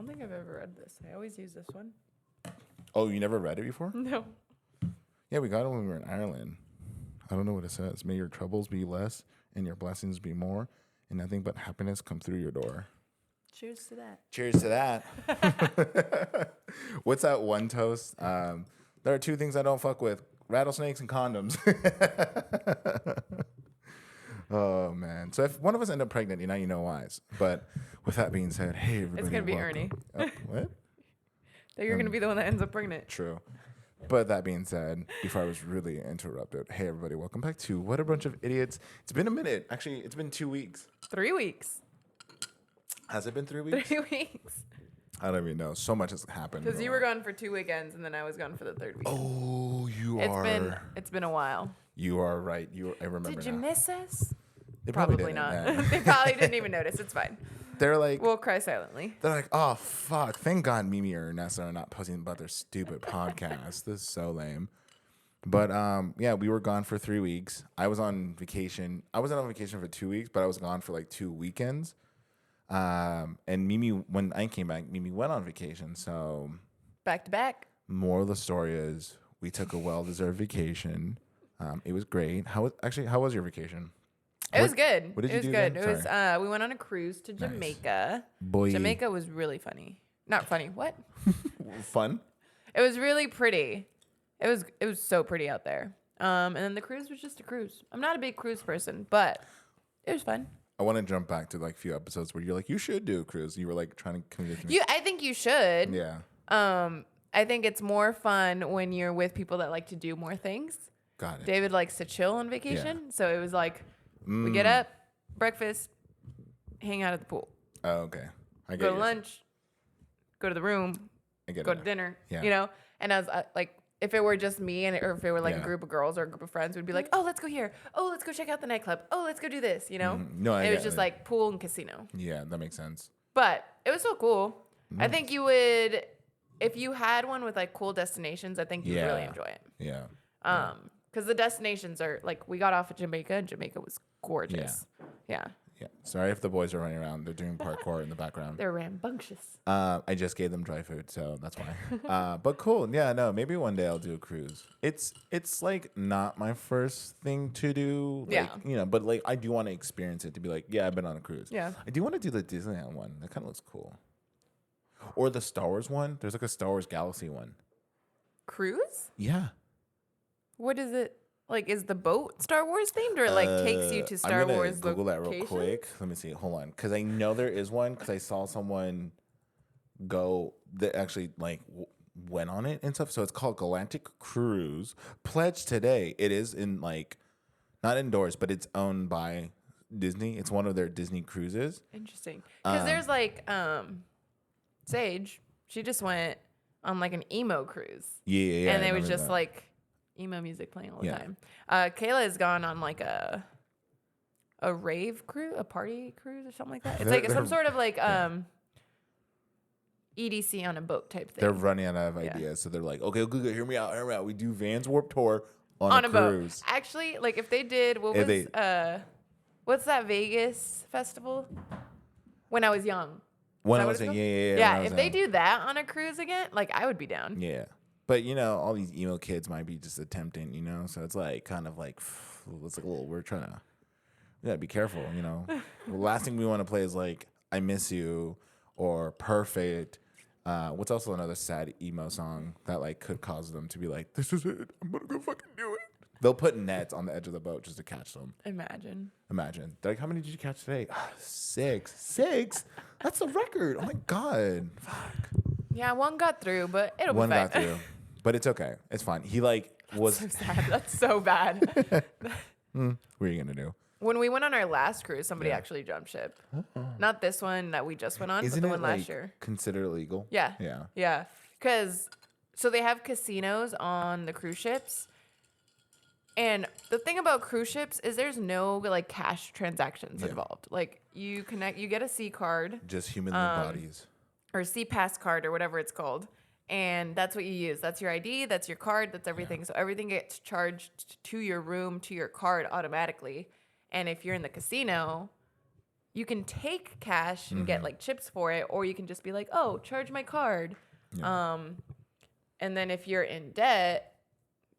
don't think I've ever read this. I always use this one. Oh, you never read it before? No. Yeah, we got it when we were in Ireland. I don't know what it says. May your troubles be less and your blessings be more, and nothing but happiness come through your door. Cheers to that. Cheers to that. What's that one toast? There are two things I don't fuck with: rattlesnakes and condoms. Oh man! So if one of us end up pregnant, you know why. But with that being said, hey everybody, It's gonna be welcome. Ernie. Oh, what? That you're gonna be the one that ends up pregnant. True. But that being said, before I was really interrupted, hey everybody, welcome back to What a Bunch of Idiots. It's been a minute. Actually, it's been 2 weeks. 3 weeks. Has it been 3 weeks? 3 weeks. I don't even know. So much has happened. Because you were gone for 2 weekends and then I was gone for the 3rd week. Oh, It's been a while. You are right. I remember. Did you now. miss us? They Probably didn't, not. man. They probably didn't even notice. It's fine. They're like, We'll cry silently. they're like, oh fuck! Thank God, Mimi and Ernesto are not posting about their stupid podcast. This is so lame. But yeah, we were gone for 3 weeks. I was on vacation. I wasn't on vacation for 2 weeks, but I was gone for like 2 weekends. And Mimi, when I came back, Mimi went on vacation. So Back to back. moral of the story is we took a well-deserved vacation. It was great. How was your vacation? It was good. What did it you was do good. again? It was we went on a cruise to Jamaica. Boy. Jamaica was really funny. Not funny. What? Fun? It was really pretty. It was so pretty out there. And then the cruise was just a cruise. I'm not a big cruise person, but it was fun. I want to jump back to like a few episodes where you're like, you should do a cruise. You were like trying to convince me. I think you should. Yeah. I think it's more fun when you're with people that like to do more things. Got it. David likes to chill on vacation, Yeah. so it was like we get up, breakfast, hang out at the pool, Oh, okay. I get go to you. lunch, go to the room, I get go it. to dinner. Yeah. And I was like, if it were just me or if it were like Yeah. a group of girls or a group of friends, we'd be like, oh, let's go here. Oh, let's go check out the nightclub. Oh, let's go do this. No, it was just like pool and casino. Yeah, that makes sense. But it was so cool. Nice. I think you would, if you had one with like cool destinations, I think you'd really Yeah. enjoy it. Yeah. Because the destinations are like, we got off at Jamaica and Jamaica was gorgeous. Yeah. Yeah. Sorry if the boys are running around. They're doing parkour in the background. They're rambunctious. I just gave them dry food, so that's why. But cool. Yeah, no, maybe one day I'll do a cruise. It's like not my first thing to do. Like, Yeah. But like I do want to experience it to be like, yeah, I've been on a cruise. Yeah. I do want to do the Disneyland one. That kind of looks cool. Or the Star Wars one. There's like a Star Wars Galaxy one. Cruise? Yeah. What is it? Like, is the boat Star Wars themed or it like takes you to Star I'm gonna Wars Google that real locations? quick. Let me see. Hold on, because I know there is one. Because I saw someone go that actually like went on it and stuff. So it's called Galactic Cruise. Pledge today. It is in like not indoors, but it's owned by Disney. It's one of their Disney cruises. Interesting. Because there's like Sage. She just went on like an emo cruise. Yeah. And I it was remember just that. like emo music playing all the Yeah. time. Kayla has gone on like a rave cruise, a party cruise or something like that. It's like some sort of like EDC on a boat type thing. They're running out of ideas, so they're like, okay, Google, hear me out. We do Vans Warped Tour on a cruise. boat. Actually, like if they did, what's that Vegas festival? When I was young. When that I what was it's in, called? yeah. Yeah, when I if was they young. do that on a cruise again, like I would be down. Yeah. But, all these emo kids might be just attempting, So it's like kind of like, it's like a little, we gotta be careful, The last thing we want to play is like, I Miss You or Perfect. What's also another sad emo song that like could cause them to be like, this is it. I'm gonna go fucking do it. They'll put nets on the edge of the boat just to catch them. Imagine. They're like, how many did you catch today? 6. 6? That's a record. Oh my God. Fuck. Yeah, one got through, but it'll One be fine. got through. But it's okay. It's fine. He like was. So sad. That's so bad. What are you gonna do? When we went on our last cruise, somebody actually jumped ship. Not this one that we just went on, Isn't but the it one like last year. considered illegal? Yeah. Yeah. Yeah. Because, so they have casinos on the cruise ships. And the thing about cruise ships is there's no like cash transactions involved. Like you get a C card Just human bodies. or C pass card or whatever it's called. And that's what you use. That's your ID. That's your card. That's everything. Yeah. So everything gets charged to your room, to your card automatically. And if you're in the casino, you can take cash and get like chips for it, or you can just be like, oh, charge my card. Yeah. And then if you're in debt,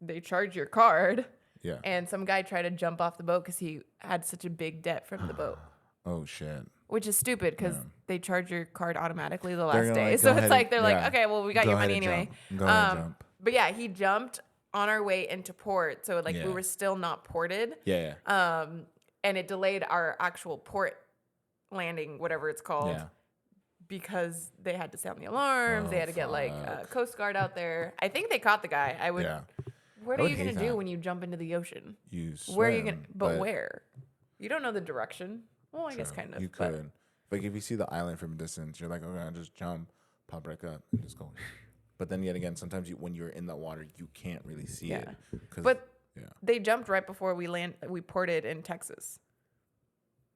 they charge your card. Yeah. And some guy tried to jump off the boat because he had such a big debt from the boat. Oh shit. Which is stupid because they charge your card automatically the They're last gonna, day. like, So go it's ahead like and- they're like, okay, well, we got Go your ahead money and anyway. jump. Go ahead and jump. But yeah, he jumped on our way into port. So like Yeah. we were still not ported. Yeah. And it delayed our actual port landing, whatever it's called. Yeah. Because they had to sound the alarms. They Oh, had to get like fuck. Coast Guard out there. I think they caught the guy. I would. Yeah. What I are would you gonna hate do that. when you jump into the ocean? You Where are you swim, gonna? But where? You don't know the direction. Well, I guess kind of. You but- could. Like if you see the island from a distance, you're like, okay, I'll just jump, pop back up, and just go. But then yet again, sometimes when you're in that water, you can't really see it. But yeah. they jumped right before we ported in Texas.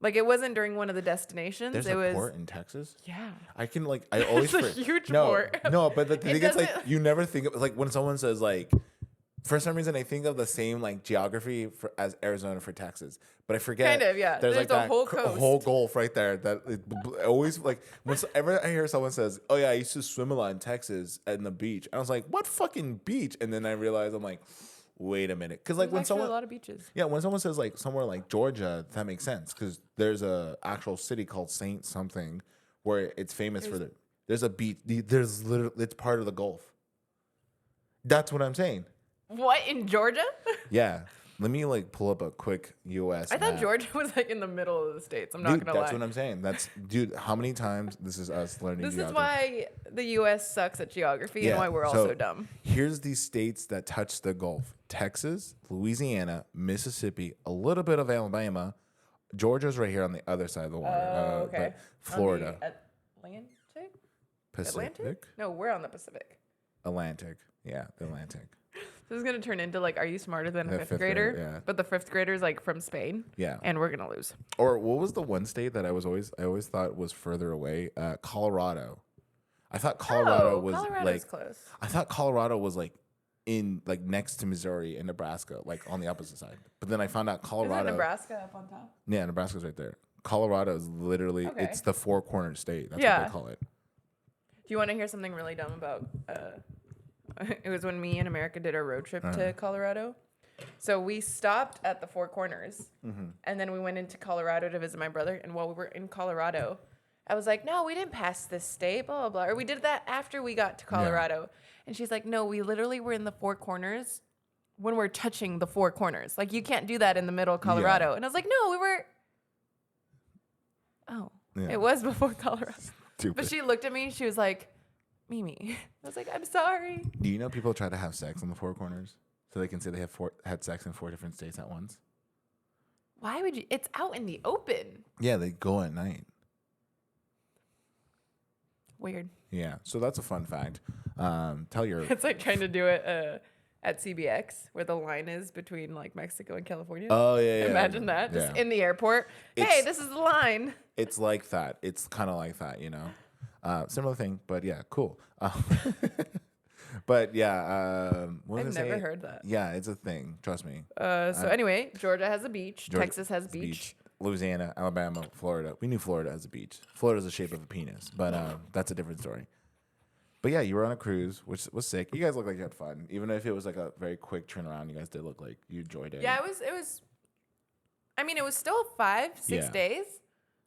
Like it wasn't during one of the destinations. There's it a was port in Texas. yeah. I can like I always It's a huge no port. no, but the thing is like doesn't- you never think of like when someone says like for some reason I think of the same like geography as Arizona for Texas, but I forget. Kind of, yeah. There's There's like a that whole whole coast. Gulf right there that always like whenever I hear someone says, "Oh yeah, I used to swim a lot in Texas at the beach," I was like, "What fucking beach?" And then I realized I'm like, wait a minute, because like There's when actually someone a lot of beaches. yeah, when someone says like somewhere like Georgia, that makes sense because there's a actual city called Saint something where it's famous for there's a beach. There's literally it's part of the Gulf. That's what I'm saying. What in Georgia? Yeah, let me like pull up a quick U.S. I thought map. Georgia was like in the middle of the states. I'm not Dude, gonna that's lie. what I'm saying. That's dude. How many times this is us learning? This is geography. why the U.S. sucks at geography and why we're all so dumb. Here's these states that touch the Gulf: Texas, Louisiana, Mississippi, a little bit of Alabama. Georgia's right here on the other side of the water. Oh, okay. But Florida, Atlantic? Pacific, Atlantic? No, we're on the Pacific. Atlantic. Yeah, the Atlantic. This is gonna turn into like, are you smarter than a The fifth fifth grader? grader, yeah. But the fifth grader's like from Spain. Yeah. And we're gonna lose. Or what was the one state that I always thought was further away? Colorado. I thought Colorado was Colorado's like close. I thought Colorado was like in like next to Missouri and Nebraska, like on the opposite side. But then I found out Colorado. Isn't Nebraska up on top? Yeah, Nebraska's right there. Colorado is literally Okay. it's the four cornered state. That's what Yeah. they call it. Do you want to hear something really dumb about? It was when me and America did our road trip to Colorado. So we stopped at the Four Corners, and then we went into Colorado to visit my brother. And while we were in Colorado, I was like, "No, we didn't pass this state, blah blah blah." Or we did that after we got to Colorado. And she's like, "No, we literally were in the Four Corners when we're touching the Four Corners. Like you can't do that in the middle of Colorado." And I was like, "No, we were." Oh, Yeah. it was before Colorado. Stupid. But she looked at me. She was like, "Mimi." I was like, "I'm sorry." Do you know people try to have sex on the four corners so they can say they have had sex in 4 different states at once? Why would you? It's out in the open. Yeah, they go at night. Weird. Yeah, so that's a fun fact. Tell your It's like trying to do it at CBX where the line is between like Mexico and California. oh yeah, yeah. Imagine that just Yeah. in the airport. Hey, It's- this is the line. It's like that. It's kind of like that, you know. Similar thing, but yeah, cool. But yeah, what was I've I never saying? heard that. Yeah, it's a thing. Trust me. So anyway, Georgia has a beach. Georgia Texas has beach. Louisiana, Alabama, Florida. We knew Florida has a beach. Florida's the shape of a penis, but that's a different story. But yeah, you were on a cruise, which was sick. You guys looked like you had fun, even if it was like a very quick turnaround. You guys did look like you enjoyed it. Yeah, it was. I mean, it was still 5-6 Yeah. days,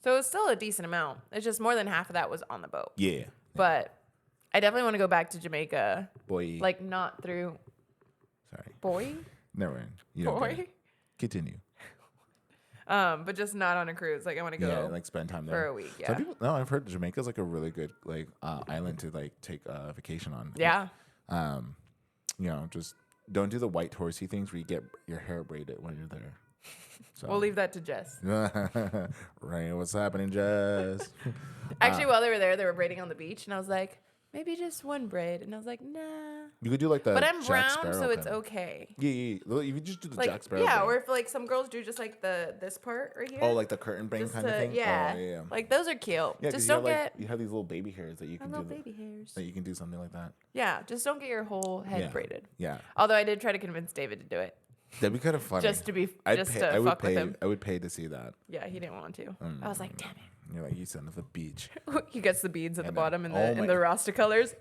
so it was still a decent amount. It's just more than half of that was on the boat. Yeah. But I definitely want to go back to Jamaica. Boy. Like not through Sorry. boy. Never mind. You don't get Boy. it. Continue. But just not on a cruise. Like I want to go Yeah, like spend time there for a week. Some Yeah. people, no, I've heard Jamaica's like a really good like island to like take a vacation on. Yeah. You know, just don't do the white horsey things where you get your hair braided when you're there. So. We'll leave that to Jess. Right, what's happening, Jess? Actually, while they were there, they were braiding on the beach, and I was like, maybe just one braid. And I was like, nah. You could do like the But I'm Jack brown, Sparrow so it's cut. okay. Yeah. You could just do the Like, Jack Sparrow. yeah, braid. or if like some girls do just like this part right here. Oh, like the curtain braid just kind of thing. Yeah. Oh, yeah. Like those are cute. Yeah, 'cause just you have, don't like, get you have these little baby hairs that you can little do. baby hairs. That you can do something like that. Yeah, just don't get your whole head Yeah. braided. Yeah. Although I did try to convince David to do it. That'd be kind of funny. just to be I'd just pay, to I would fuck pay, with him. I would pay to see that. Yeah, he didn't want to. I was like, damn You're like, you son of a beach. it. He gets the beads at the And bottom then- in the Rasta colors.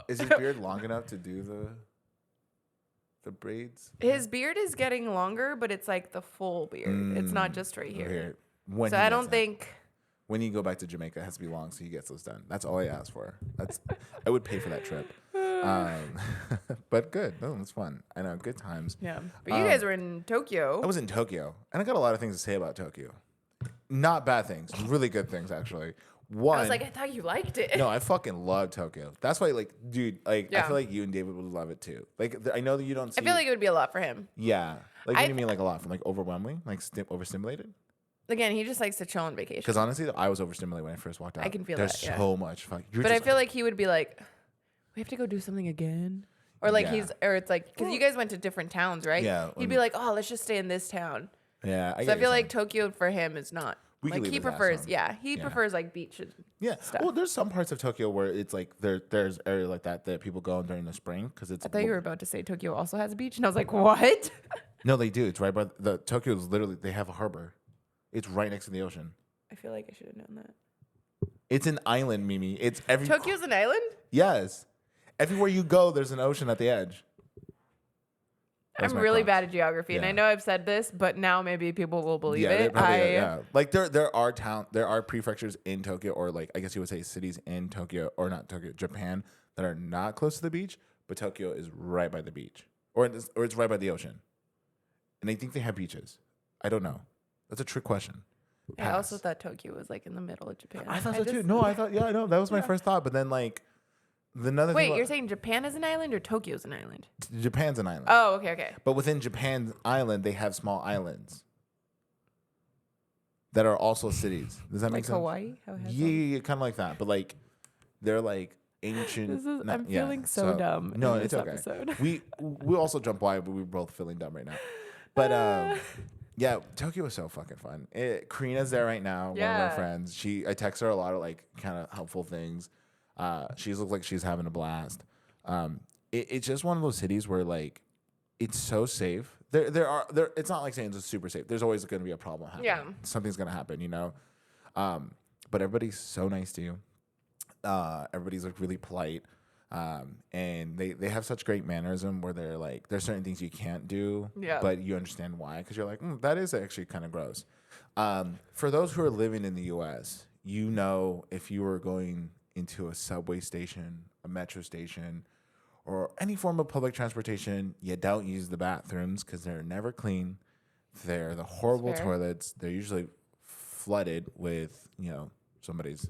Is his beard long enough to do the braids? His beard is getting longer, but it's like the full beard. It's not just right here. When So he I gets don't that. think. When you go back to Jamaica, it has to be long, so he gets those done. That's all I ask for. I would pay for that trip. But good. No, it's fun. I know, good times. Yeah, but you guys were in Tokyo. I was in Tokyo, and I got a lot of things to say about Tokyo. Not bad things, really good things actually. One, I was like, I thought you liked it. no, I fucking love Tokyo. That's why, like, dude, like, I Yeah. feel like you and David would love it too. Like, I know that you don't. See, I feel like it would be a lot for him. yeah. Like, what do you mean, like a lot? From like overwhelming, like overstimulated? Again, he just likes to chill on vacation. Because honestly, I was overstimulated when I first walked out. I can feel There's that, yeah. so much. But I feel like he would be like, we have to go do something again. Or like Yeah. or it's like, because you guys went to different towns, right? Yeah, He'd be like, oh, let's just stay in this town. yeah. So I feel like Tokyo for him is not. We can Like leave he his ass prefers, home. yeah, he Yeah. prefers like beaches. Yeah. stuff. Well, there's some parts of Tokyo where it's like there's area like that people go in during the spring because it's. I thought you were about to say Tokyo also has a beach, and I was like, what? No, they do. It's right by the Tokyo is literally they have a harbor. It's right next to the ocean. I feel like I should have known that. It's an island, Mimi. It's every Tokyo's an island? Yes. Everywhere you go, there's an ocean at the edge. That's I'm my really props. bad at geography, and I Yeah. know I've said this, but now maybe people will believe Yeah, it. yeah. Like there are prefectures in Tokyo, or like I guess you would say cities in Tokyo, or not Tokyo, Japan, that are not close to the beach, but Tokyo is right by the beach, or it's right by the ocean, and I think they have beaches. I don't know. That's a trick question. I also Pass. thought Tokyo was like in the middle of Japan. I thought so too. just- No, I thought I know that was my first thought, but then like another Wait, thing you're saying Japan is an island or Tokyo's an island? Japan's an island. Oh, okay. But within Japan's island, they have small islands that are also cities. Does that Like make sense? Hawaii? How it has Yeah, kind of like that. But like, they're like ancient. This is- no, I'm yeah, feeling so dumb No, in it's this okay. episode. We also jump wide, but we're both feeling dumb right now. But yeah, Tokyo was so fucking fun. Karina's there right now. One of Yeah. our friends. I text her a lot of like kind of helpful things. She looks like she's having a blast. It's just one of those cities where like it's so safe. It's not like saying it's super safe. There's always going to be a problem happening. Yeah. Something's going to happen, you know. But everybody's so nice to you. Everybody's like really polite. And they have such great mannerism where they're like, there's certain things you can't do, Yeah. but you understand why, because you're like, that is actually kind of gross. For those who are living in the U.S., you know, if you were going into a subway station, a metro station, or any form of public transportation, you don't use the bathrooms because they're never clean. They're the horrible Fair. toilets. They're usually flooded with, somebody's,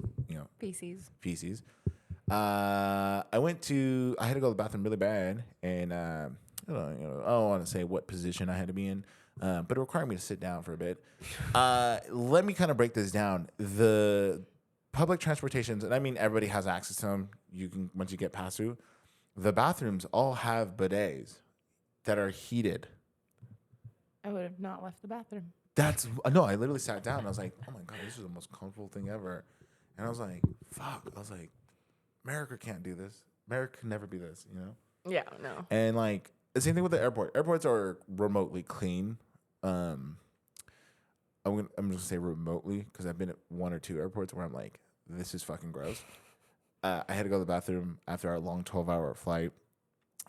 feces. I had to go to the bathroom really bad, and I don't want to say what position I had to be in, but it required me to sit down for a bit. Let me kind of break this down. The public transportations, and I mean everybody has access to them. You can once you get past through. The bathrooms all have bidets that are heated. I would have not left the bathroom. No, I literally sat down and I was like, oh my God, this is the most comfortable thing ever. And I was like, fuck. I was like, America can't do this. America can never be this, Yeah, no. And like the same thing with the airport. Airports are remotely clean. I'm just gonna say remotely because I've been at one or two airports where I'm like, this is fucking gross. I had to go to the bathroom after our long 12-hour flight,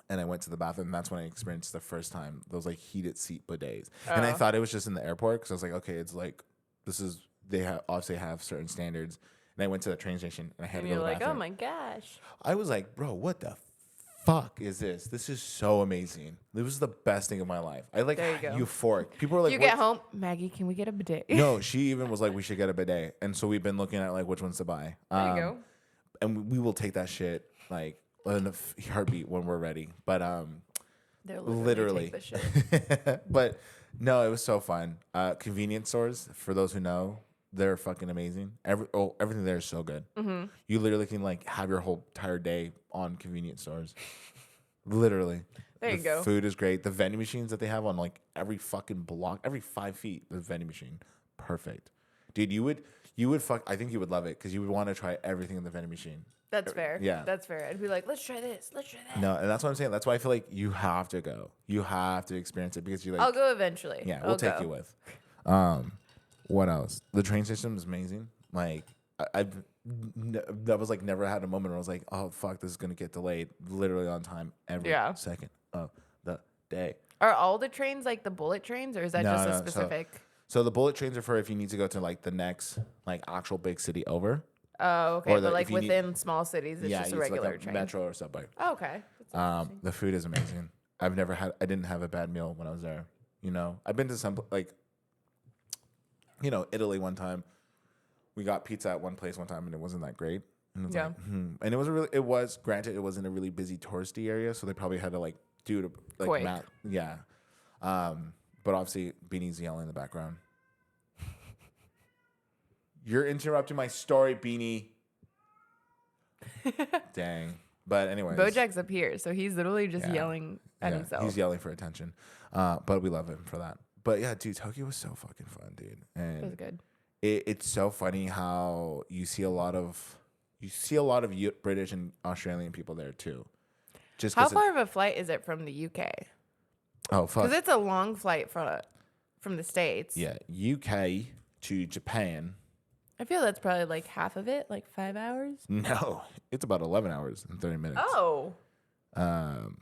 and I went to the bathroom. And that's when I experienced the first time those like heated seat bidets. And I thought it was just in the airport because I was like, okay, it's like they obviously have certain standards. And I went to the train station and I had And to go you're to the like, oh bathroom. my gosh. I was like, bro, what the fuck is this? This is so amazing. It was the best thing of my life. I like There you go. euphoric. People were like, You get home, Maggie, can we get a bidet? No, she even was like, we should get a bidet. And so we've been looking at like which ones to buy. There you go. And we will take that shit like in a heartbeat when we're ready. But They're literally. take the shit. But no, it was so fun. Convenience stores, for those who know, they're fucking amazing. Everything there is so good. Mm-hmm. You literally can like have your whole entire day on convenience stores. Literally. There you go. Food is great. The vending machines that they have on like every fucking block, every 5 feet, the vending machine, perfect. Dude, you You would I think you would love it because you would want to try everything in the vending machine. That's fair. Yeah. That's fair. I'd be like, let's try this. Let's try that. No, and that's what I'm saying. That's why I feel like you have to go. You have to experience it because you like. I'll go eventually. Yeah, I'll we'll take go. you with. What else? The train system is amazing. Like that was like never had a moment where I was like, oh fuck, this is gonna get delayed. Literally on time every second of the day. Are all the trains like the bullet trains, or is that just a specific? So the bullet trains are for if you need to go to like the next like actual big city over. Oh, okay. But like within small cities, it's just a regular like train. Metro or subway. Oh, okay. The food is amazing. I didn't have a bad meal when I was there. You know, I've been to some like, you know, Italy one time. We got pizza at one place one time and it wasn't that great. And it was like, and it was granted it wasn't a really busy touristy area, so they probably had to like do to like but obviously Beanie's yelling in the background. You're interrupting my story, Beanie. Dang. But anyways. Bojack's up here, so he's literally just yelling at himself. He's yelling for attention. But we love him for that. But yeah, dude, Tokyo was so fucking fun, dude. And it was good. It's so funny how you see a lot of British and Australian people there too. Just how far of a flight is it from the UK? Oh fuck. Because it's a long flight from the States. Yeah, UK to Japan. I feel that's probably like half of it, like 5 hours. No, it's about 11 hours and 30 minutes. Oh. And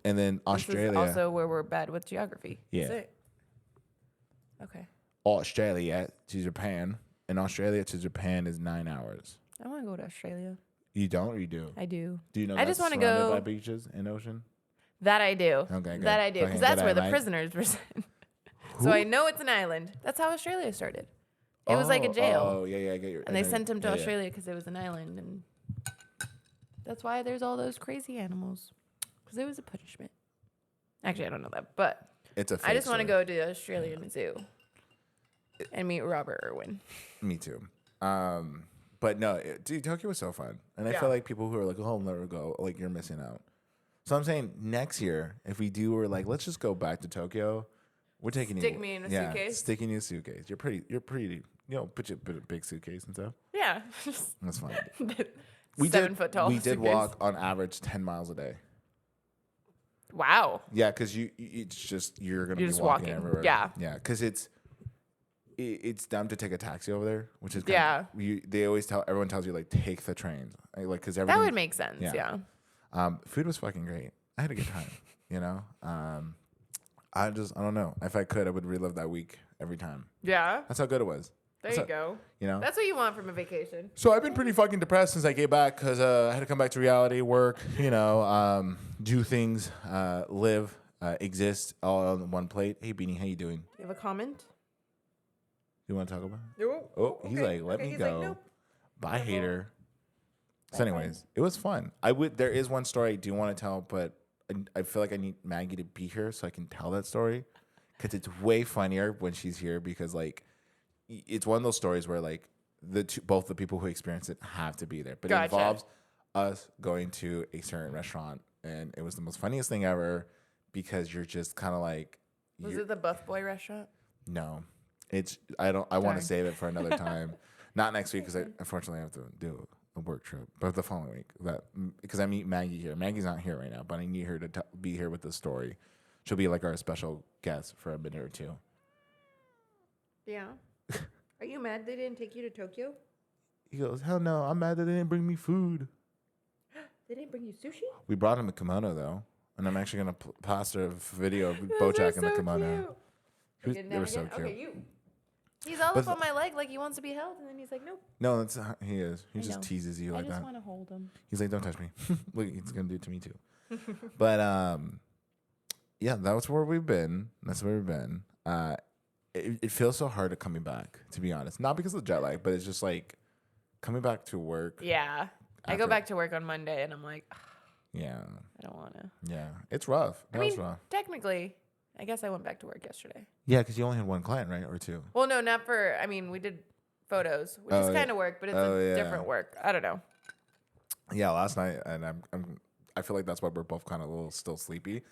then Australia. This is also where we're bad with geography. Yeah. Is it? Okay. Australia to Japan, and Australia to Japan is 9 hours. I want to go to Australia. You don't, or you do? I do. Do you know? I just want to go by beaches and ocean. That I do. Okay, good. That I do, because that's where the mate. prisoners were sent. So I know it's an island. That's how Australia started. It was like a jail. Oh, yeah, I get your. And they sent him to Australia because it was an island, and that's why there's all those crazy animals. Because it was a punishment. Actually, I don't know that, but it's a. I just want to go to the Australian Zoo and meet Robert Irwin. Me too. But no, dude, Tokyo was so fun, and I feel like people who are like, "Oh, I'll never go," like you're missing out. So I'm saying next year, if we do, we're like, let's just go back to Tokyo. We're taking Stick me in a suitcase. Sticking you in a suitcase. You're pretty. You know, put a big suitcase and stuff. Yeah. That's fine. 7 foot tall. We did suitcase. walk on average 10 miles a day. Wow. Yeah, because it's just you're gonna be just walking walking. everywhere. Yeah. Yeah, because it's dumb to take a taxi over there, which is they always everyone tells you like take the train, like because that would make sense. Yeah. Food was fucking great. I had a good time. You know. I don't know. If I could, I would relive that week every time. Yeah. That's how good it was. There you go. You know? That's what you want from a vacation. So I've been pretty fucking depressed since I came back because I had to come back to reality, work, you know, do things, live, exist all on one plate. Hey, Beanie, how you doing? You have a comment? You want to talk about it? No. Oh, he's like, let me go. Like, nope. Bye, hater. So anyways, it was fun. There is one story I do want to tell, but I feel like I need Maggie to be here so I can tell that story because it's way funnier when she's here because like it's one of those stories where like both the people who experience it have to be there, but it involves us going to a certain restaurant and it was the most funniest thing ever because you're just kind of like. Was it the Buff Boy restaurant? No, I want to save it for another time, not next week because I unfortunately have to do a work trip, but the following week because I meet Maggie here. Maggie's not here right now, but I need her to be here with the story. She'll be like our special guest for a minute or two. Yeah. Are you mad they didn't take you to Tokyo? He goes, hell no, I'm mad that they didn't bring me food. They didn't bring you sushi? We brought him a kimono though, and I'm actually gonna post a video of Bojack in the kimono. They were so cute. Okay, he's all up on my leg like he wants to be held, and then he's like, nope. No, that's he is. He just teases you like that. I just want to hold him. He's like, don't touch me. Look, he's gonna do it to me too. But yeah, that's where we've been. That's where we've been. It feels so hard to coming back, to be honest. Not because of the jet lag, but it's just like coming back to work. Yeah, I go back to work on Monday, and I'm like, yeah, I don't want to. Yeah, it's rough. It's rough. Technically, I guess I went back to work yesterday. Yeah, because you only had one client, right, or two? Well, no, not for. I mean, we did photos, which is kind of work, but it's different work. I don't know. Yeah, last night, and I feel like that's why we're both kind of a little still sleepy.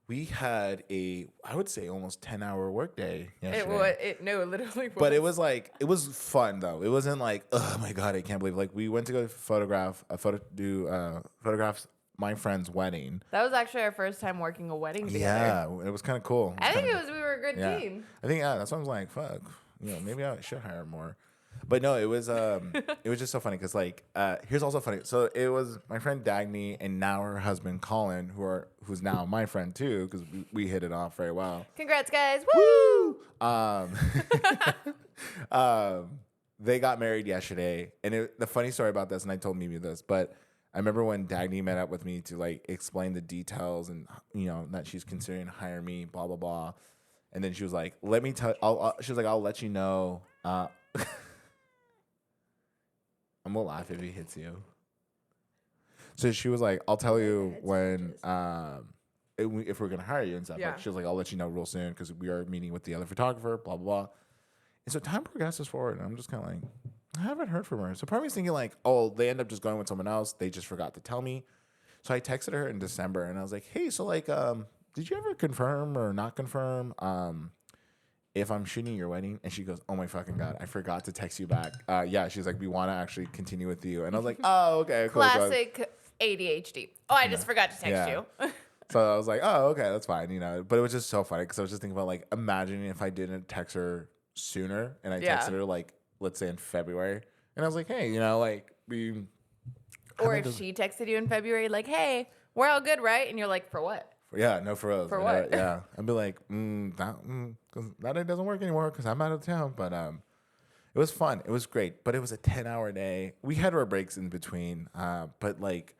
We had I would say almost 10-hour workday yesterday. No, it literally was. But it was like, it was fun though. It wasn't like, oh my God, I can't believe, like we went to go photograph my friend's wedding. That was actually our first time working a wedding together. Yeah, it was kind of cool. I think we were a good team. I think, that's what I was like, fuck, maybe I should hire more. But no, it was just so funny because like, here's also funny. So it was my friend Dagny and now her husband Colin, who's now my friend too, because we hit it off very well. Congrats, guys! Woo! They got married yesterday, and the funny story about this, and I told Mimi this, but I remember when Dagny met up with me to like explain the details and that she's considering hiring me, blah blah blah, and then she was like, "Let me tell," she was like, "I'll let you know." I'm gonna laugh if he hits you. So she was like, "I'll tell you when if we're gonna hire you and stuff." Yeah. Like, she was like, "I'll let you know real soon because we are meeting with the other photographer." Blah blah blah. And so time progresses forward, and I'm just kind of like, I haven't heard from her. So part of me is thinking like, oh, they end up just going with someone else. They just forgot to tell me. So I texted her in December, and I was like, hey, so like, did you ever confirm or not confirm if I'm shooting your wedding? And she goes, oh my fucking God, I forgot to text you back. Yeah, she's like, we want to actually continue with you. And I was like, oh, okay, cool. Classic ADHD. Oh, I just forgot to text you. So I was like, oh, okay, that's fine, But it was just so funny because I was just thinking about like, imagining if I didn't text her sooner and I texted her like, let's say in February, and I was like, hey, like we. Or if she texted you in February, like, hey, we're all good, right? And you're like, for what? Yeah, no, for real. For what? Yeah, I'd be like, because that day doesn't work anymore because I'm out of town. But it was fun. It was great. But it was a 10-hour day. We had our breaks in between. But like,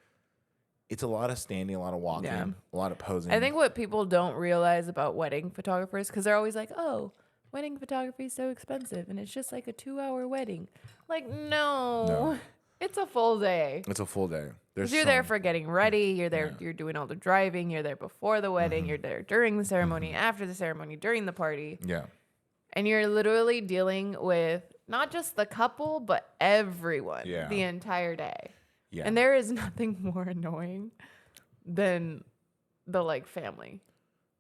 it's a lot of standing, a lot of walking, a lot of posing. I think what people don't realize about wedding photographers, because they're always like, oh, wedding photography is so expensive and it's just like a 2-hour wedding. Like, no. It's a full day. It's a full day. You're there for getting ready. You're there. You're doing all the driving. You're there before the wedding. You're there during the ceremony, after the ceremony, during the party. Yeah. And you're literally dealing with not just the couple, but everyone the entire day. Yeah. And there is nothing more annoying than the like family.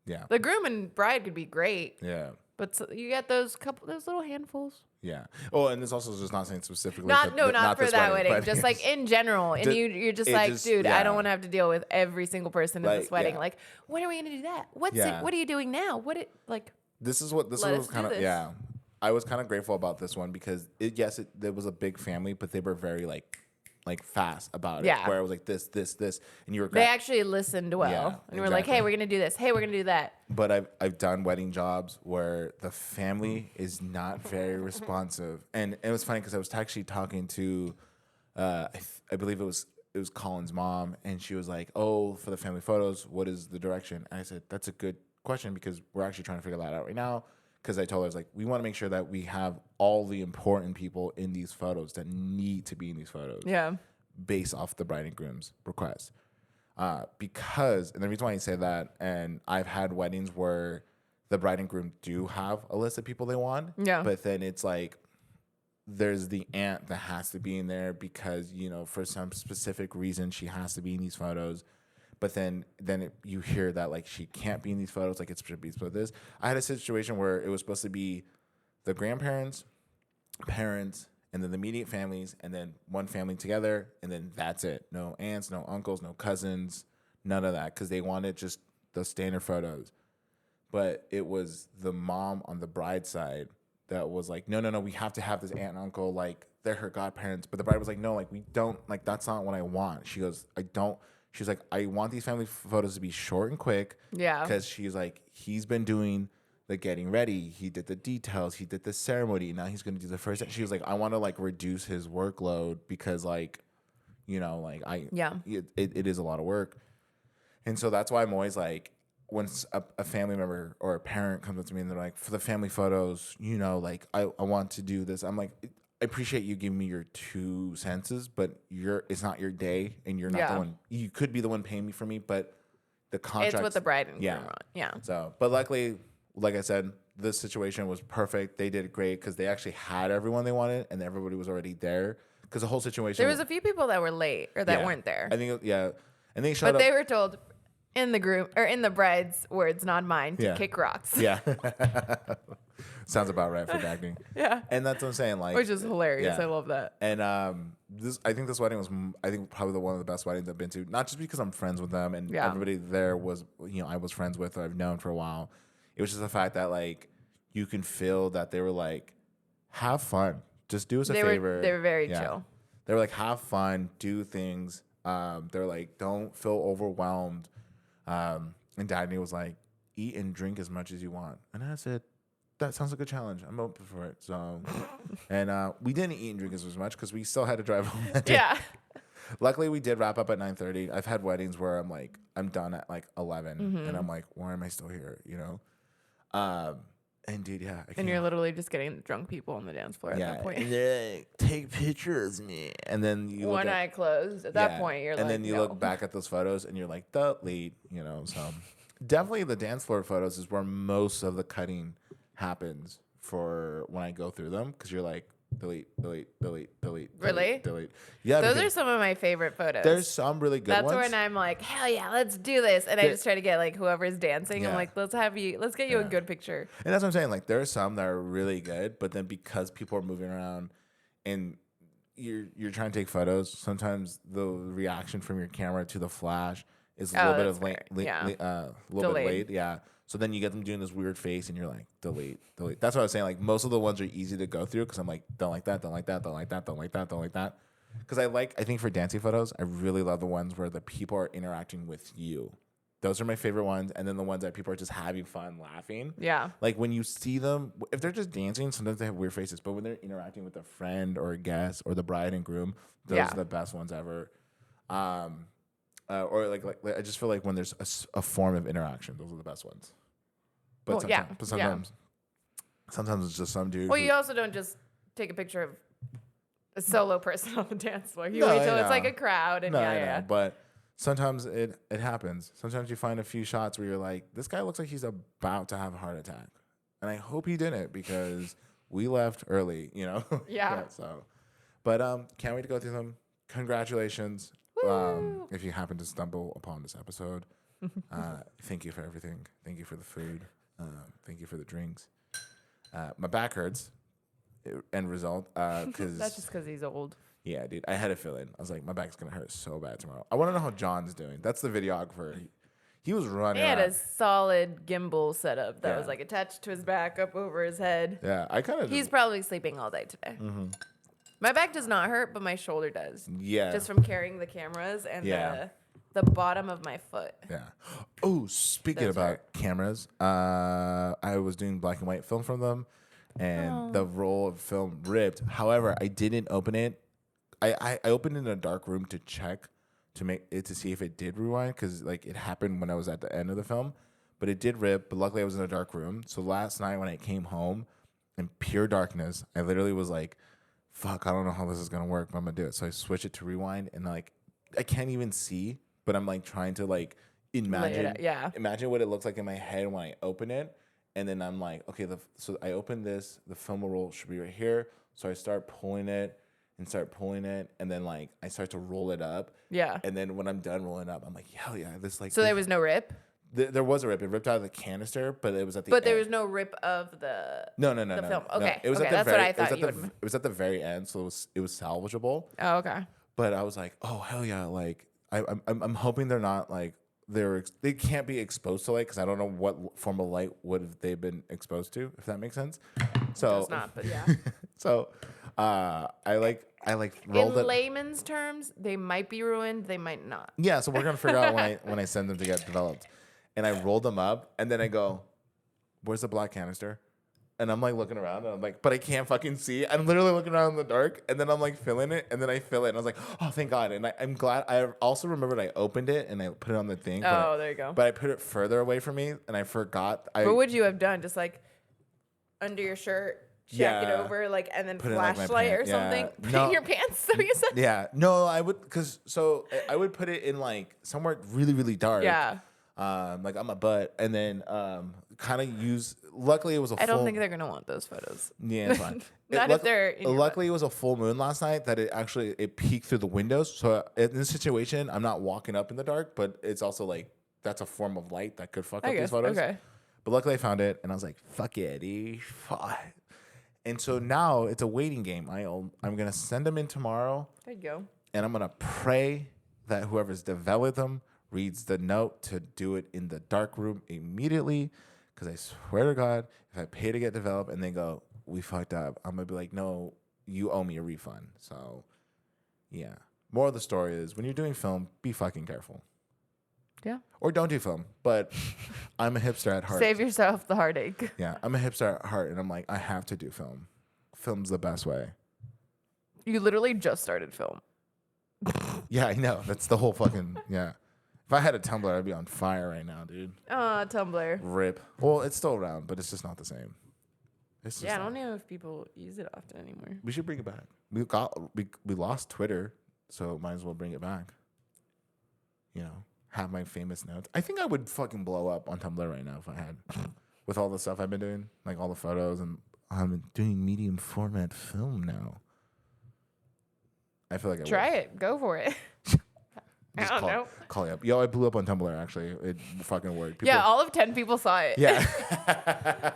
Yeah. The groom and bride could be great. Yeah. But you get those little handfuls. Yeah. Oh, and this also is just not saying specifically. Not for that wedding. Just like in general. And you're just like, dude, I don't want to have to deal with every single person in this wedding. Yeah. Like, when are we going to do that? What are you doing now? This was kind of, yeah. I was kind of grateful about this one because there was a big family, but they were very like fast about it. Where it was like this, and you were. They actually listened well, and we're like, "Hey, we're gonna do this. Hey, we're gonna do that." But I've done wedding jobs where the family is not very responsive, and it was funny because I was actually talking to, I believe it was Colin's mom, and she was like, "Oh, for the family photos, what is the direction?" And I said, "That's a good question because we're actually trying to figure that out right now." Because I told her, I was like, we want to make sure that we have all the important people in these photos that need to be in these photos. Yeah. Based off the bride and groom's request. Because, and the reason why I say that, and I've had weddings where the bride and groom do have a list of people they want. Yeah. But then it's like, there's the aunt that has to be in there because, for some specific reason, she has to be in these photos. But then you hear that like she can't be in these photos, like it's supposed to be for this. I had a situation where it was supposed to be the grandparents, parents, and then the immediate families, and then one family together, and then that's it. No aunts, no uncles, no cousins, none of that, because they wanted just the standard photos. But it was the mom on the bride's side that was like, no, we have to have this aunt and uncle, like they're her godparents. But the bride was like, no, like we don't, like that's not what I want. She goes, I don't. She's like, I want these family photos to be short and quick. Yeah. Because she's like, he's been doing the getting ready. He did the details. He did the ceremony. Now he's going to do the first. She was like, I want to like reduce his workload because like, it is a lot of work. And so that's why I'm always like, when a family member or a parent comes up to me and they're like, for the family photos, like I want to do this. I'm like, I appreciate you giving me your 2 senses, but it's not your day, and you're not the one. You could be the one paying me for me, but the contract. It's what the bride and groom want. Yeah. So, but luckily, like I said, this situation was perfect. They did great because they actually had everyone they wanted, and everybody was already there. Because the whole situation. There was a few people that were late or that weren't there. I think, and they showed but up. They were told, In the groom or in the bride's words, not mine, to Yeah. kick rocks. Yeah. Sounds about right for acting. Yeah. And that's what I'm saying. Like, Which is hilarious. yeah. I love that. And I think this wedding was, I think, probably one of the best weddings I've been to. Not just because I'm friends with them and Yeah. everybody there was, I was friends with, or I've known for a while. It was just the fact that like you can feel that they were like, have fun, just do us a favor. They were very chill. They were like, have fun, do things. They're like, don't feel overwhelmed. And Dagny was like, eat and drink as much as you want. And I said, that sounds like a challenge. I'm open for it. So, and we didn't eat and drink as much because we still had to drive home that day. Yeah. Luckily, we did wrap up at 9:30. I've had weddings where I'm like, I'm done at like 11, Mm-hmm. and I'm like, why am I still here? And dude, yeah. And you're literally just getting drunk people on the dance floor at that point. And they're like, take pictures of me. And then you One look eye closed. At that point, you're like, and then you no. look back at those photos and you're like, delete, so definitely the dance floor photos is where most of the cutting happens for when I go through them, because you're like, delete. Really? Delete. Yeah. Those are some of my favorite photos. There's some really good That's ones. when I'm like, hell yeah, let's do this. And I just try to get like whoever's dancing. I'm Yeah. like, let's get you a good picture. And that's what I'm saying. Like, there are some that are really good, but then because people are moving around and you're trying to take photos, sometimes the reaction from your camera to the flash is a little bit of fair. little bit late. Yeah. So then you get them doing this weird face, and you're like, delete. That's what I was saying. Like, most of the ones are easy to go through because I'm like, don't like that. Because I think for dancing photos, I really love the ones where the people are interacting with you. Those are my favorite ones. And then the ones that people are just having fun, laughing. Yeah. Like, when you see them, if they're just dancing, sometimes they have weird faces. But when they're interacting with a friend or a guest or the bride and groom, those are the best ones ever. Or like I just feel like when there's a form of interaction, those are the best ones. But sometimes it's just some dude. Well, you also don't just take a picture of a solo person on the dance floor. You No, wait I till it's know. like a crowd and No, but sometimes it happens. Sometimes you find a few shots where you're like, this guy looks like he's about to have a heart attack, and I hope he didn't, because we left early. Yeah. So, but can't wait to go through them. Congratulations. If you happen to stumble upon this episode, thank you for everything. Thank you for the food. Thank you for the drinks. My back hurts. End result. Cause that's just because he's old. Yeah, dude. I had a feeling. I was like, my back's gonna hurt so bad tomorrow. I want to know how John's doing. That's the videographer. He was running. He had around. a solid gimbal setup that Yeah. was like attached to his back, up over his head. Yeah, I kind of. He's probably sleeping all day today. Mm-hmm. My back does not hurt, but my shoulder does. Yeah. Just from carrying the cameras and the bottom of my foot. Yeah. Oh, speaking Those about hurt. cameras, I was doing black and white film from them, and the roll of film ripped. However, I didn't open it. I opened it in a dark room to check to see if it did rewind, because like it happened when I was at the end of the film, but it did rip. But luckily, I was in a dark room. So last night when I came home, in pure darkness, I literally was like, fuck, I don't know how this is gonna work, but I'm gonna do it. So I switched it to rewind, and like I can't even see, but I'm like trying to like imagine what it looks like in my head when I open it, and then I'm like, okay, so I open this, the film roll should be right here. So I start pulling it, and then like I start to roll it up. Yeah. And then when I'm done rolling up, I'm like, hell yeah, this like. So there was no rip? There was a rip. It ripped out of the canister, but it was at the. But there end. was no rip of the. No. film. No. Okay. It was Okay, at the that's very. what I thought It was at the very end, so it was salvageable. Oh, okay. But I was like, oh hell yeah! Like I'm hoping they're not like they can't be exposed to light, because I don't know what form of light would have they been exposed to, if that makes sense. So It's not, but yeah. so I rolled In it. layman's terms, they might be ruined. They might not. Yeah, so we're gonna figure out when I send them to get developed, and I rolled them up, and then I go, "Where's the black canister?" And I'm like looking around, and I'm like, but I can't fucking see. I'm literally looking around in the dark, and then I'm like filling it, and then I fill it, and I was like, oh, thank God. And I'm glad. I also remembered I opened it and I put it on the thing. There you go. But I put it further away from me, and I forgot. What would you have done? Just like under your shirt, check it over, like, and then Put it in, like, my flashlight or pants. Yeah. something? Put it No. in your pants, so you said? Yeah, no, I would, I would put it in like somewhere really, really dark. Yeah. Like on my butt, and then kind of use. Luckily, it was a. I don't think they're gonna want those photos. Yeah, it's fine. Not if they're in your luckily, it was a full moon last night that it peeked through the windows. So in this situation, I'm not walking up in the dark, but it's also like that's a form of light that could fuck I up these guess. photos. Okay. But luckily I found it, and I was like, fuck it, dude. Fuck. And so now it's a waiting game. I'm going to send them in tomorrow, There you go. and I'm going to pray that whoever's developed them reads the note to do it in the dark room immediately. Because I swear to God, if I pay to get developed and they go, we fucked up, I'm going to be like, no, you owe me a refund. So, yeah. Moral of the story is when you're doing film, be fucking careful. Yeah. Or don't do film. But I'm a hipster at heart. Save yourself the heartache. Yeah, I'm a hipster at heart, and I'm like, I have to do film. Film's the best way. You literally just started film. Yeah, I know. That's the whole fucking, yeah. If I had a Tumblr, I'd be on fire right now, dude. Tumblr. Rip. Well, it's still around, but it's just not the same. It's just Yeah, I not. don't know if people use it often anymore. We should bring it back. We lost Twitter, so might as well bring it back. You know, have my famous notes. I think I would fucking blow up on Tumblr right now if I had, with all the stuff I've been doing, like all the photos, and I'm doing medium format film now. I feel like I Try would. it. Go for it. I Just don't know. Call you up. Yo, I blew up on Tumblr, actually. It fucking worked. Yeah, all of 10 people saw it. Yeah.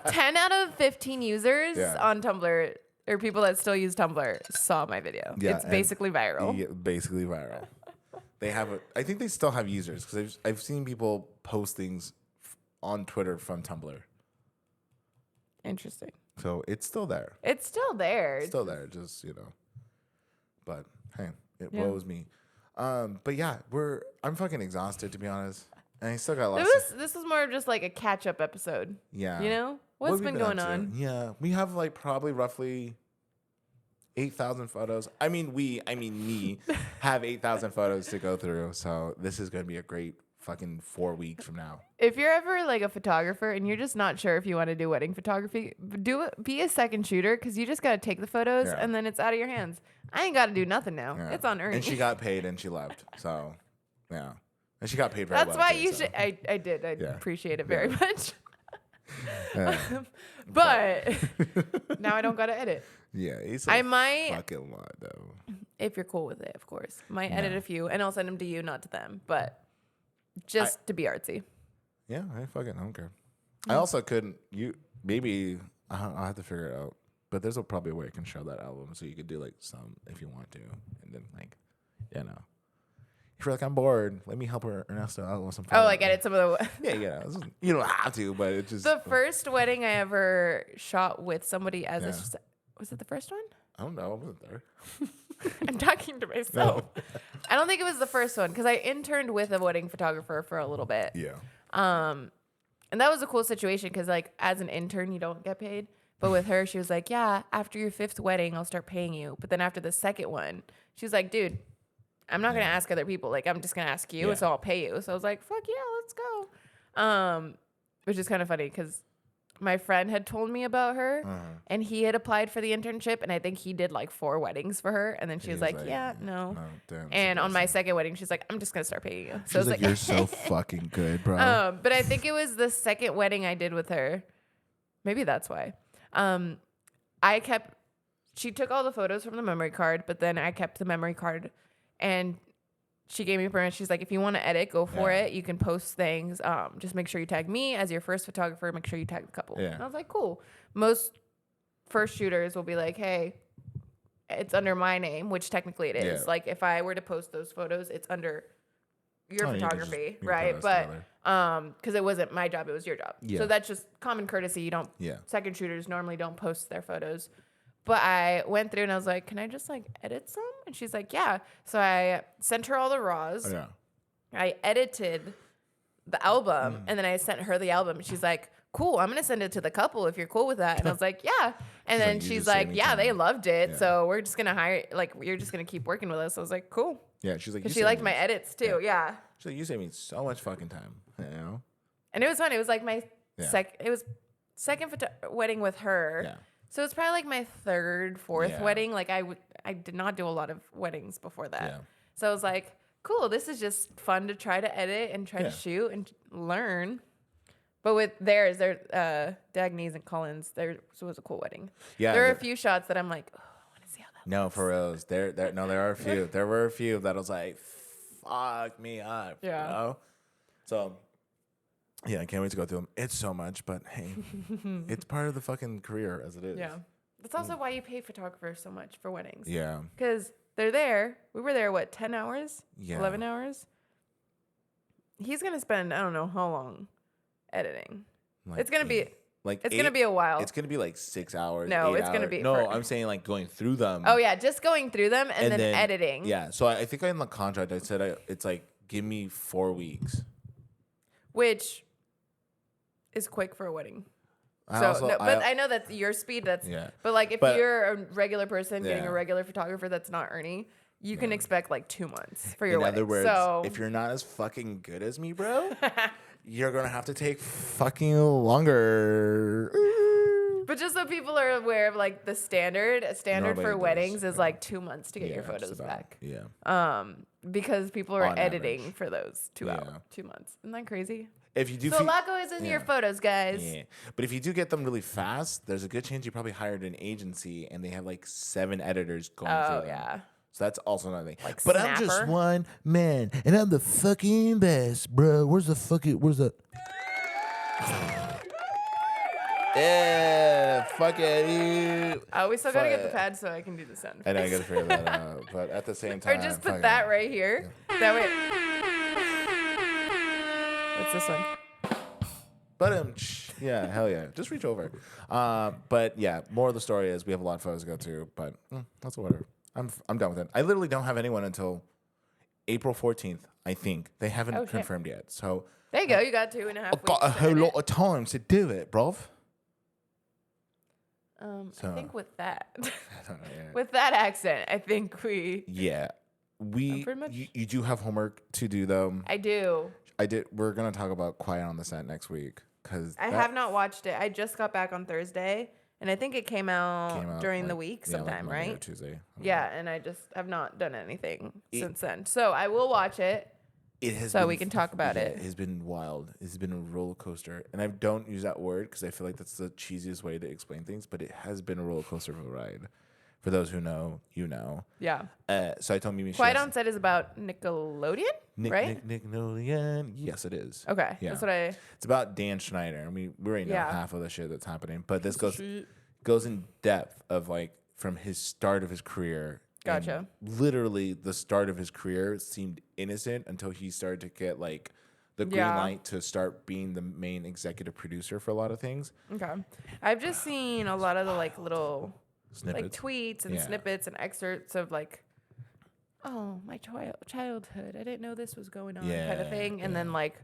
10 out of 15 users Yeah. on Tumblr, or people that still use Tumblr, saw my video. Yeah, It's and- basically viral. Yeah, basically viral. They have I think they still have users because I've seen people post things on Twitter from Tumblr. Interesting. So it's still there. It's still there. It's still there. Just, But hey, it Yeah. blows me. But yeah, I'm fucking exhausted, to be honest. And I still got lots This was more of just like a catch up episode. Yeah. You know? What What's have we been going up to? on? Yeah. We have like probably roughly 8,000 photos. I mean me have 8,000 photos to go through. So this is going to be a great fucking 4 weeks from now. If you're ever like a photographer and you're just not sure if you want to do wedding photography, be a second shooter because you just got to take the photos Yeah. and then it's out of your hands. I ain't got to do nothing now. Yeah. It's on Ernie. And she got paid and she left. So, yeah. And she got paid very That's well. why too, you so. should. I did. I Yeah. appreciate it very much. Yeah. But now I don't got to edit. Yeah. It's I a might, fucking lot, though. if you're cool with it, of course. Might edit No. a few and I'll send them to you, not to them. But just to be artsy. Yeah. I don't care. I also couldn't. Maybe I'll have to figure it out. But there's probably a way I can show that album so you could do like some if you want to. And then like, if you're like, I'm bored, let me help Ernesto out with some Oh, like edit some of the. Yeah. You don't have to, but it just. The first wedding I ever shot with somebody as Yeah. was it the first one? I don't know. I wasn't there. I'm talking to myself. I don't think it was the first one because I interned with a wedding photographer for a little bit. Yeah. And that was a cool situation because like as an intern, you don't get paid. But with her, she was like, yeah, after your 5th wedding, I'll start paying you. But then after the 2nd one, she was like, dude, I'm not going to ask other people. Like, I'm just going to ask you, Yeah. so I'll pay you. So I was like, fuck yeah, let's go. Which is kind of funny because my friend had told me about her and he had applied for the internship. And I think he did like 4 weddings for her. And then she was like, yeah, no. Oh, damn, And on my surprising. 2nd wedding, she's like, I'm just going to start paying you. So She's I was like, you're so fucking good, bro. but I think it was the 2nd wedding I did with her. Maybe that's why. She took all the photos from the memory card, but then I kept the memory card and she gave me permission. She's like, if you want to edit, go for Yeah. it. You can post things. Just make sure you tag me as your first photographer. Make sure you tag the couple. Yeah. And I was like, cool. Most first shooters will be like, hey, it's under my name, which technically it is. Yeah. Like if I were to post those photos, it's under your Oh, you could just- photography, you could right? post But together. because it wasn't my job, it was your job. Yeah. So that's just common courtesy. You don't. Yeah. Second shooters normally don't post their photos. But I went through and I was like, can I just like edit some? And she's like, yeah. So I sent her all the raws. Oh, yeah. I edited the album and then I sent her the album. And she's like, cool, I'm going to send it to the couple if you're cool with that. And I was like, yeah. And then like, you she's just saved like, me yeah, time. they loved it. Yeah. So we're just going to hire, like, you're just going to keep working with us. I was like, cool. Yeah. She's like, Because you she saved liked me- my edits too. Yeah. She's like, you saved me so much fucking time. You know? And it was fun. It was like my Yeah. it was second wedding with her. Yeah. So it's probably like my 3rd, 4th Yeah. wedding. Like I did not do a lot of weddings before that. Yeah. So I was like, cool, this is just fun to try to edit and try Yeah. to shoot and learn. But with theirs, Dagny's and Collins, theirs was a cool wedding. Yeah. There are a the- few shots that I'm like, oh, I want to see how that No, for reals. There are a few. There were a few that was like, fuck me up. Yeah. You know? So Yeah, I can't wait to go through them. It's so much, but hey, it's part of the fucking career as it is. Yeah. That's also why you pay photographers so much for weddings. Yeah. Because they're there. We were there, what, 10 hours? Yeah. 11 hours? He's going to spend, I don't know how long editing. Like It's going to be... Like it's going to be a while. It's going to be like 6 hours. No, 8 it's gonna hours. be No, for- I'm saying like going through them. Oh, yeah. Just going through them and then editing. Yeah. So I think in the contract, I said it's like, give me 4 weeks. Which is quick for a wedding. But I know that's your speed. But like if you're a regular person getting a regular photographer that's not Ernie, you can expect like 2 months for your wedding. In other words, so, if you're not as fucking good as me, bro, you're gonna have to take fucking longer. but just so people are aware of like the standard Nobody for does. weddings is like 2 months to get your just photos about. back. Yeah. Because people are On editing average. for those 2 hours, Yeah. 2 months. Isn't that crazy? If you do, So a lot goes into your photos, guys. Yeah. But if you do get them really fast, there's a good chance you probably hired an agency and they have like 7 editors going through them. Oh yeah. So that's also another thing. Like but I'm just Snapper? one man, and I'm the fucking best, bro. Where's the? Yeah, fuck it. Oh, we still gotta get the Fuck. pad so I can do the sound. And I gotta figure that out. But at the same Or time, just put fuck that it. right here. That way. What's this one? But yeah, hell yeah. Just reach over. But yeah, more of the story is we have a lot of photos to go to, but that's whatever. I'm done with it. I literally don't have anyone until April 14th, I think. They haven't Oh, shit. confirmed yet. So There you go. You got 2.5 I've weeks. got a to whole edit. lot of time to do it, bruv. I think with that, I don't know, yeah. with that accent, I think we. Yeah. pretty much- You do have homework to do though. I do. We're gonna talk about Quiet on the Set next week because I have not watched it. I just got back on Thursday, and I think it came out during the week sometime, Monday or right? Tuesday. Yeah, and I just have not done anything since then. So I will watch it. It has So been, we can talk about it. It has been wild. It's been a roller coaster, and I don't use that word because I feel like that's the cheesiest way to explain things. But it has been a roller coaster of a ride. For those who know, you know. Yeah. So I told Mimi. Quiet on Set is about Nickelodeon, right? Nickelodeon. Yes, it is. Okay, Yeah. that's what I. It's about Dan Schneider. I mean, we already know Yeah. half of the shit that's happening, but this goes in depth of like from his start of his career. And Gotcha. literally, the start of his career seemed innocent until he started to get like the green light to start being the main executive producer for a lot of things. Okay, I've just seen a lot of the like little Snippets. like tweets and snippets and excerpts of like, oh, my childhood. I didn't know this was going on, kind of thing. And then like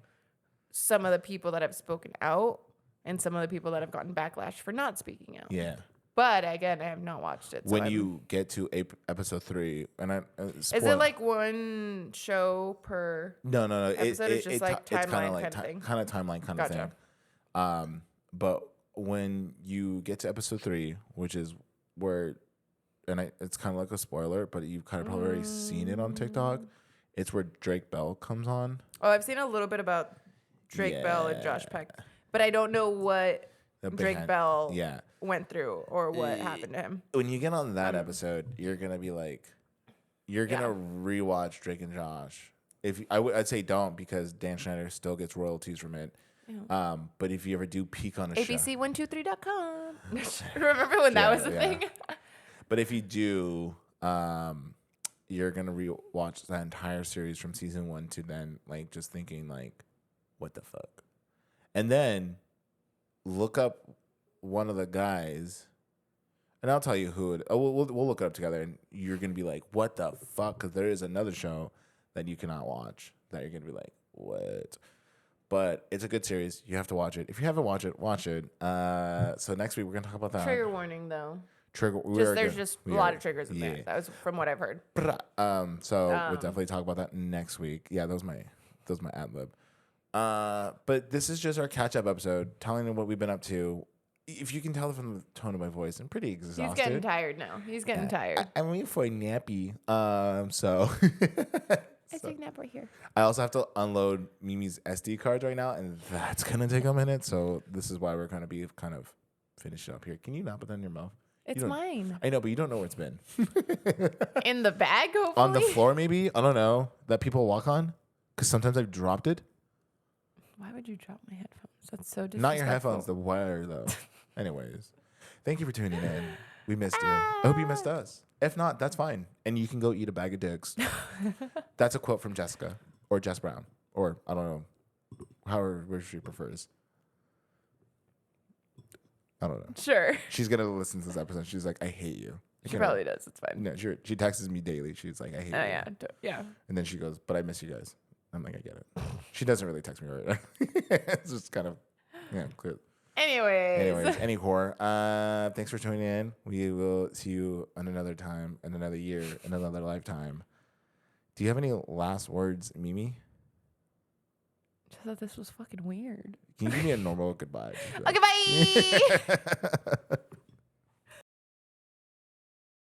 some of the people that have spoken out and some of the people that have gotten backlash for not speaking out. Yeah. But again, I have not watched it. So When you get to episode 3, and is it like one show per? no. episode? It's just like it's kind timeline of like kind of thing? kind of timeline kind of Gotcha. thing. But when you get to episode 3, which is where, and it's kind of like a spoiler, but you've kind of probably already seen it on TikTok. It's where Drake Bell comes on. Oh, I've seen a little bit about Drake Bell and Josh Peck, but I don't know what Drake Bell went through or what happened to him. When you get on that episode, you're gonna be like, you're gonna rewatch Drake and Josh. I'd say don't, because Dan Schneider still gets royalties from it. Yeah. But if you ever do peek on a show, ABC123.com. Remember when that was a thing? But if you do, you're gonna rewatch that entire series from season 1 to then, like, just thinking like, what the fuck, and then look up one of the guys, and I'll tell you who it. We'll look it up together, and you're gonna be like, what the fuck? Because there is another show that you cannot watch that you're gonna be like, what? But it's a good series. You have to watch it. If you haven't watched it, watch it. So next week we're gonna talk about that. Trigger warning, though. There's just a lot of triggers in there. That was from what I've heard. So we'll definitely talk about that next week. Yeah, that was my ad lib. But this is just our catch up episode, telling them what we've been up to. If you can tell from the tone of my voice, I'm pretty exhausted. He's getting tired now. He's getting tired. I'm waiting for a nappy. So I take a nap right here. I also have to unload Mimi's SD cards right now, and that's gonna take a minute. So this is why we're gonna be kind of finished up here. Can you not put that in your mouth? It's mine. I know, but you don't know where it's been. In the bag, hopefully? On the floor, maybe? I don't know. That people walk on? Because sometimes I've dropped it. Why would you drop my headphones? That's so disrespectful. Not your headphones, the wire though. Anyways, thank you for tuning in. We missed you. I hope you missed us. If not, that's fine. And you can go eat a bag of dicks. That's a quote from Jessica or Jess Brown. Or I don't know. However she prefers. I don't know. Sure. She's going to listen to this episode. She's like, I hate you. She probably does. It's fine. No, she texts me daily. She's like, I hate you. Yeah. Yeah. And then she goes, but I miss you guys. I'm like, I get it. She doesn't really text me right. It's just kind of, clear. Anyways, any whore. Thanks for tuning in. We will see you on another time, in another year, in another lifetime. Do you have any last words, Mimi? I thought this was fucking weird. Can you give me a normal goodbye? Okay, bye.